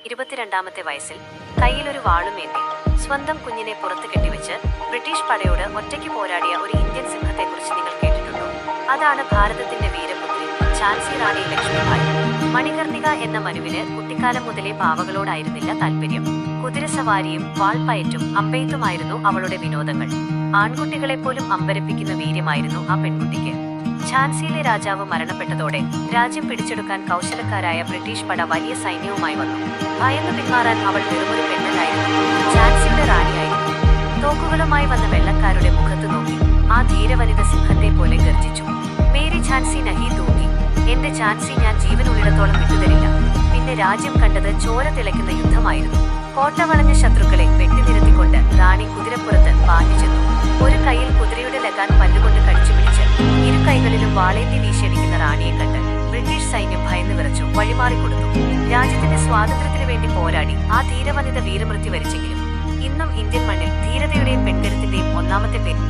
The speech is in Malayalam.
22ാമത്തെ വയസ്സിൽ കയ്യിലൊരു വാളുമേന്തി സ്വന്തം കുഞ്ഞിനെ പുറത്തു കെട്ടിവെച്ച് ബ്രിട്ടീഷ് പടയോട് ഒറ്റയ്ക്ക് പോരാടിയ ഒരു ഇന്ത്യൻ സിംഹത്തെക്കുറിച്ച് നിങ്ങൾ കേട്ടിട്ടുണ്ടോ? അതാണ് ഭാരതത്തിന്റെ വീരപുത്രി ഝാൻസി റാണി ലക്ഷ്മിബായി. മണികർണിക എന്ന മനുവിന് കുട്ടിക്കാലം മുതലേ പാവകളോടായിരുന്നില്ല താല്പര്യം. കുതിരസവാരിയും വാൾപ്പയറ്റും അമ്പെയ്ത്തുമായിരുന്നു അവളുടെ വിനോദങ്ങൾ. ആൺകുട്ടികളെപ്പോലും അമ്പരപ്പിക്കുന്ന വീര്യമായിരുന്നു ആ പെൺകുട്ടിക്ക്. ഝാൻസിയിലെ രാജാവ് മരണപ്പെട്ടതോടെ രാജ്യം പിടിച്ചെടുക്കാൻ കൗശലക്കാരായ ബ്രിട്ടീഷ് പട വലിയ സൈന്യവുമായി വന്നു. ഭയന്നു പിന്മാറാൻ അവൾ വെറുമൊരു പെണ്ണല്ലായിരുന്നു, ഝാൻസിയുടെ റാണിയായിരുന്നു. തോക്കുകളുമായി വന്ന വെള്ളക്കാരുടെ മുഖത്ത് നോക്കി ആ ധീരവനിത സിംഹത്തെ പോലെ ഗർജിച്ചു. മേരി ഝാൻസി നഹി തൂക്കി, എന്റെ ഝാൻസി ഞാൻ ജീവനുള്ളിടത്തോളം വിട്ടുതരില്ല. പിന്നെ രാജ്യം കണ്ടത് ചോര തിളയ്ക്കുന്ന യുദ്ധമായിരുന്നു. കോട്ട വളഞ്ഞ ശത്രുക്കളെ വെട്ടിനിരത്തിക്കൊണ്ട് റാണി കുതിരപ്പുറത്ത് പാഞ്ഞു ചെന്നു. ഒരു കൈയിൽ കുതിരയുടെ ലഗാൻ പല്ലുകൊണ്ട് കടിച്ചു പിടിച്ച് ഇരു കൈകളിലും വാളേന്തി വീശിയടിക്കുന്ന റാണിയെ കണ്ട് ബ്രിട്ടീഷ് സൈന്യം ഭയന്നു വിറച്ചു, വഴിമാറിക്കൊടുത്തു. രാജ്യത്തിന്റെ സ്വാതന്ത്ര്യത്തിനു വേണ്ടി പോരാടി ആ ധീരവനിത വീരമൃത്യു വരിച്ചെങ്കിലും ഇന്നും ഇന്ത്യൻ മണ്ണിൽ ധീരതയുടെയും പെൺകരുത്തിന്റെയും ഒന്നാമത്തെ പേര്